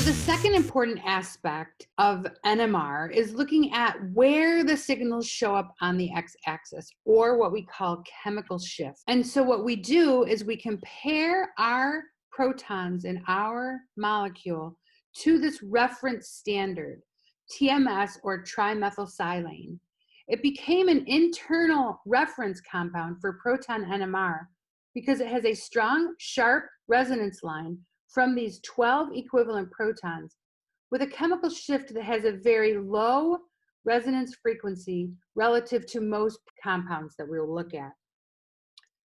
the second important aspect of NMR is looking at where the signals show up on the x-axis, or what we call chemical shift. And so what we do is we compare our protons in our molecule to this reference standard, TMS or trimethylsilane. It became an internal reference compound for proton NMR because it has a strong, sharp resonance line from these 12 equivalent protons with a chemical shift that has a very low resonance frequency relative to most compounds that we'll look at.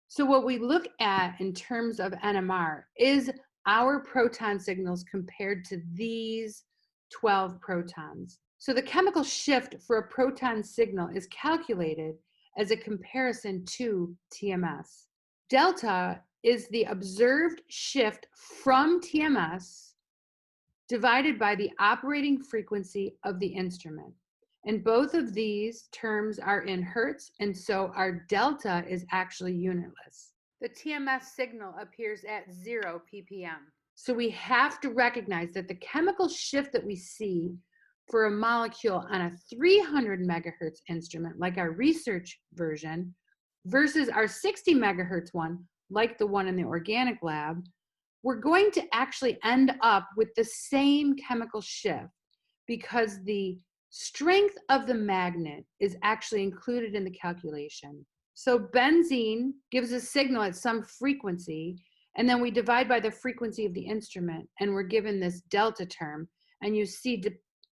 So what we look at in terms of NMR is our proton signals compared to these 12 protons. So the chemical shift for a proton signal is calculated as a comparison to TMS. Delta is the observed shift from TMS divided by the operating frequency of the instrument. And both of these terms are in hertz, and so our delta is actually unitless. The TMS signal appears at 0 ppm. So we have to recognize that the chemical shift that we see for a molecule on a 300 megahertz instrument, like our research version, versus our 60 megahertz one, like the one in the organic lab, we're going to actually end up with the same chemical shift because the strength of the magnet is actually included in the calculation. So benzene gives a signal at some frequency, and then we divide by the frequency of the instrument, and we're given this delta term. And you see,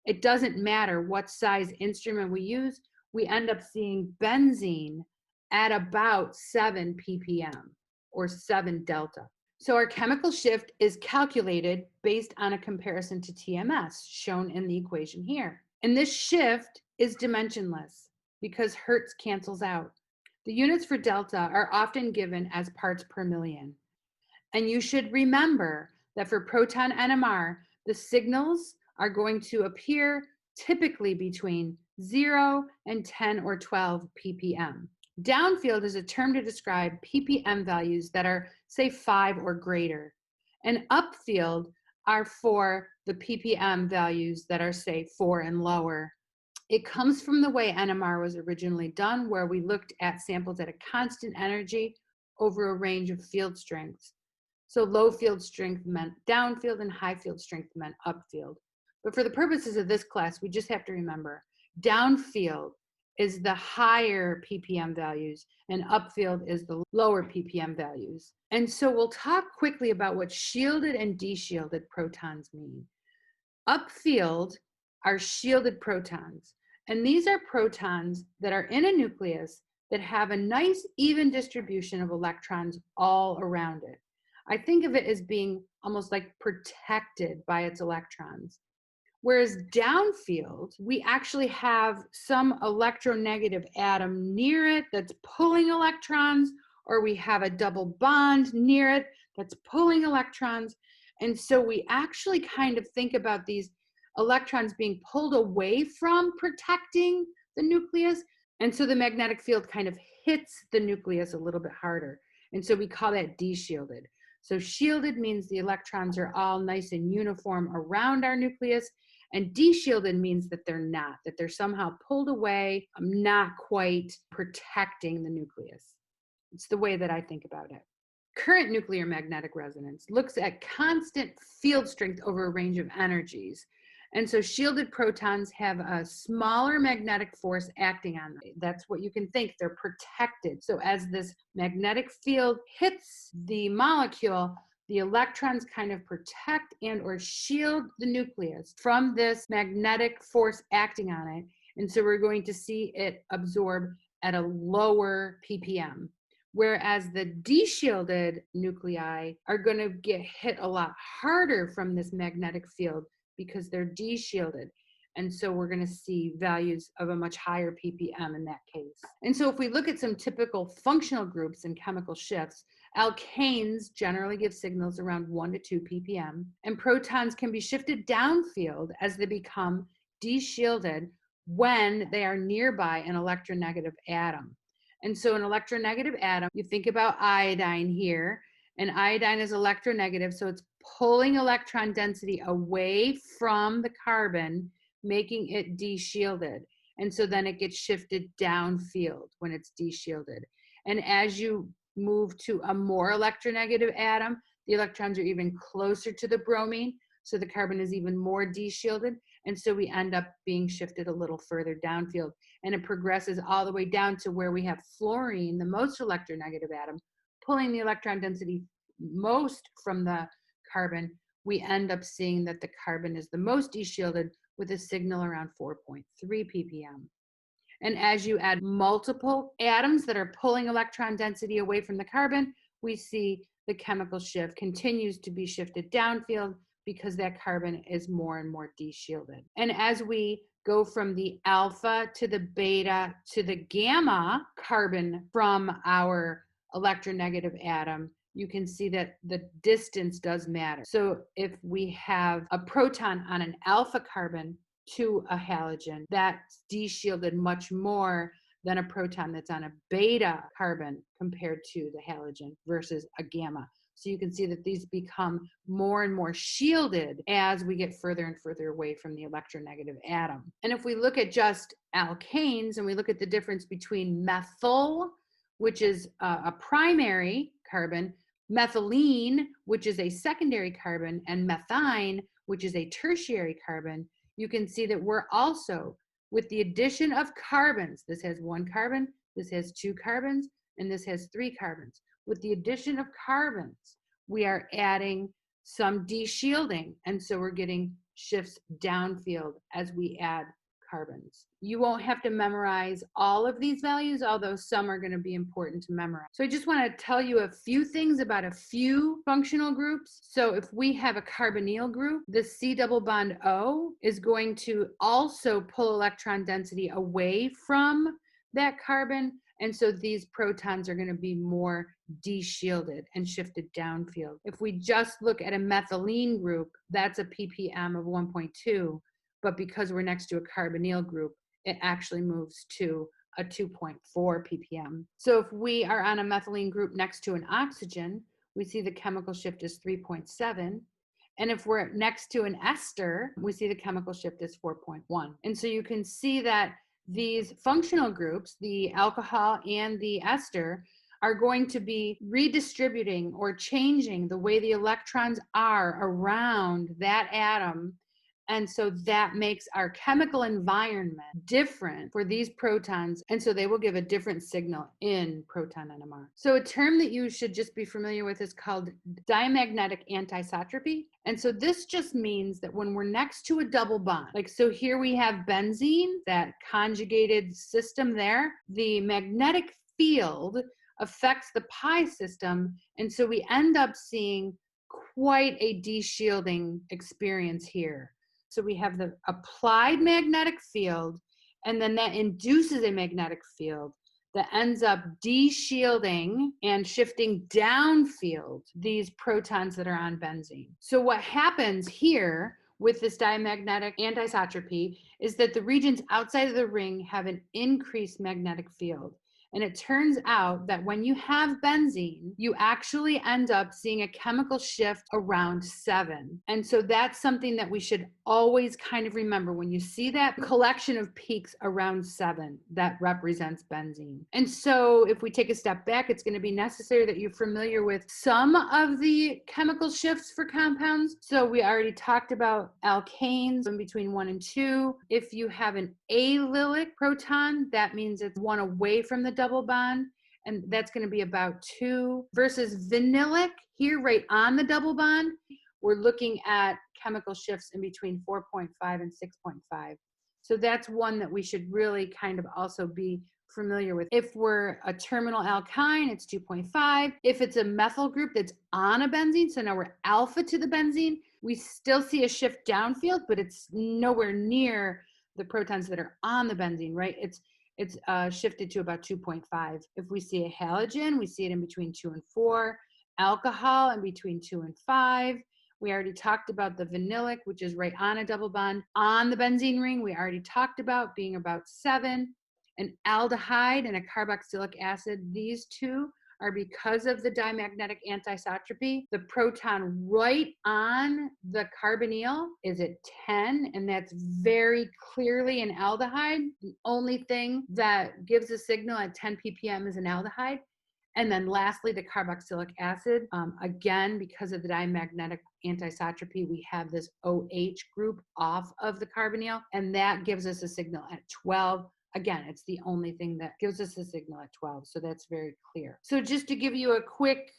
it doesn't matter what size instrument we use, we end up seeing benzene at about 7 ppm. Or 7 delta. So our chemical shift is calculated based on a comparison to TMS, shown in the equation here. And this shift is dimensionless because hertz cancels out. The units for delta are often given as parts per million. And you should remember that for proton NMR, the signals are going to appear typically between 0 and 10 or 12 ppm. Downfield is a term to describe ppm values that are, say, 5 or greater. And upfield are for the ppm values that are, say, 4 and lower. It comes from the way NMR was originally done, where we looked at samples at a constant energy over a range of field strengths. So low field strength meant downfield and high field strength meant upfield. But for the purposes of this class, we just have to remember downfield is the higher ppm values and upfield is the lower ppm values. And so we'll talk quickly about what shielded and deshielded protons mean. Upfield are shielded protons, and these are protons that are in a nucleus that have a nice even distribution of electrons all around it. I think of it as being almost like protected by its electrons. Whereas downfield, we actually have some electronegative atom near it that's pulling electrons, or we have a double bond near it that's pulling electrons. And so we actually kind of think about these electrons being pulled away from protecting the nucleus. And so the magnetic field kind of hits the nucleus a little bit harder. And so we call that deshielded. So shielded means the electrons are all nice and uniform around our nucleus. And deshielded means that they're not, that they're somehow pulled away, not quite protecting the nucleus. It's the way that I think about it. Current nuclear magnetic resonance looks at constant field strength over a range of energies. And so shielded protons have a smaller magnetic force acting on them. That's what you can think, they're protected. So as this magnetic field hits the molecule, the electrons kind of protect and or shield the nucleus from this magnetic force acting on it. And so we're going to see it absorb at a lower ppm. Whereas the deshielded nuclei are going to get hit a lot harder from this magnetic field because they're deshielded. And so we're going to see values of a much higher ppm in that case. And so if we look at some typical functional groups and chemical shifts, alkanes generally give signals around 1 to 2 ppm, and protons can be shifted downfield as they become deshielded when they are nearby an electronegative atom. And so an electronegative atom, you think about iodine here, and iodine is electronegative, so it's pulling electron density away from the carbon, making it deshielded. And so then it gets shifted downfield when it's deshielded. And as you move to a more electronegative atom, the electrons are even closer to the bromine, so the carbon is even more deshielded. And so we end up being shifted a little further downfield. And it progresses all the way down to where we have fluorine, the most electronegative atom, pulling the electron density most from the carbon. We end up seeing that the carbon is the most deshielded with a signal around 4.3 ppm. And as you add multiple atoms that are pulling electron density away from the carbon, we see the chemical shift continues to be shifted downfield because that carbon is more and more deshielded. And as we go from the alpha to the beta to the gamma carbon from our electronegative atom, you can see that the distance does matter. So if we have a proton on an alpha carbon to a halogen, that's deshielded much more than a proton that's on a beta carbon compared to the halogen versus a gamma. So you can see that these become more and more shielded as we get further and further away from the electronegative atom. And if we look at just alkanes and we look at the difference between methyl, which is a primary carbon, methylene, which is a secondary carbon, and methine, which is a tertiary carbon, you can see that we're also, with the addition of carbons, this has one carbon, this has two carbons, and this has three carbons. With the addition of carbons, we are adding some deshielding, and so we're getting shifts downfield as we add carbons. You won't have to memorize all of these values, although some are going to be important to memorize. So I just want to tell you a few things about a few functional groups. So if we have a carbonyl group, the C double bond O is going to also pull electron density away from that carbon. And so these protons are going to be more deshielded and shifted downfield. If we just look at a methylene group, that's a ppm of 1.2. But because we're next to a carbonyl group, it actually moves to a 2.4 ppm. So if we are on a methylene group next to an oxygen, we see the chemical shift is 3.7. And if we're next to an ester, we see the chemical shift is 4.1. And so you can see that these functional groups, the alcohol and the ester, are going to be redistributing or changing the way the electrons are around that atom. And so that makes our chemical environment different for these protons. And so they will give a different signal in proton NMR. So a term that you should just be familiar with is called diamagnetic antiisotropy. And so this just means that when we're next to a double bond, like so here we have benzene, that conjugated system there, the magnetic field affects the pi system. And so we end up seeing quite a deshielding experience here. So we have the applied magnetic field, and then that induces a magnetic field that ends up deshielding and shifting downfield these protons that are on benzene. So what happens here with this diamagnetic antiisotropy is that the regions outside of the ring have an increased magnetic field. And it turns out that when you have benzene, you actually end up seeing a chemical shift around 7. And so that's something that we should always kind of remember. When you see that collection of peaks around 7, that represents benzene. And so if we take a step back, it's going to be necessary that you're familiar with some of the chemical shifts for compounds. So we already talked about alkanes in between 1 and 2. If you have an allylic proton, that means it's one away from the double bond, and that's going to be about 2 versus vinylic here right on the double bond. We're looking at chemical shifts in between 4.5 and 6.5. So that's one that we should really kind of also be familiar with. If we're a terminal alkyne, it's 2.5. If it's a methyl group that's on a benzene, so now we're alpha to the benzene, we still see a shift downfield, but it's nowhere near the protons that are on the benzene, right? It's shifted to about 2.5. If we see a halogen, we see it in between 2 and 4. Alcohol in between 2 and 5. We already talked about the vinylic, which is right on a double bond. On the benzene ring, we already talked about being about 7. An aldehyde and a carboxylic acid, these two are because of the diamagnetic antisotropy, the proton right on the carbonyl is at 10, and that's very clearly an aldehyde. The only thing that gives a signal at 10 ppm is an aldehyde. And then lastly, the carboxylic acid. Again, because of the diamagnetic antisotropy, we have this OH group off of the carbonyl, and that gives us a signal at 12. Again, it's the only thing that gives us a signal at 12, so that's very clear. So just to give you a quick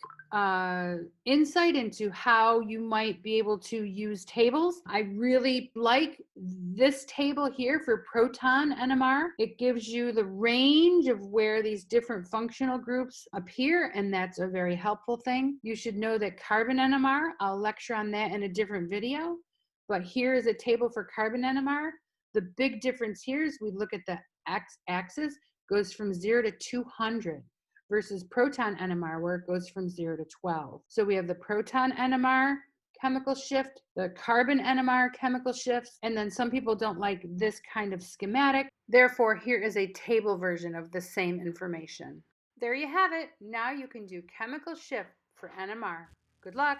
insight into how you might be able to use tables, I really like this table here for proton NMR. It gives you the range of where these different functional groups appear, and that's a very helpful thing. You should know that carbon NMR, I'll lecture on that in a different video, but here is a table for carbon NMR. The big difference here is we look at the x-axis goes from 0 to 200 versus proton NMR where it goes from 0 to 12. So we have the proton NMR chemical shift, the carbon NMR chemical shifts, and then some people don't like this kind of schematic. Therefore, here is a table version of the same information. There you have it. Now you can do chemical shift for NMR. Good luck.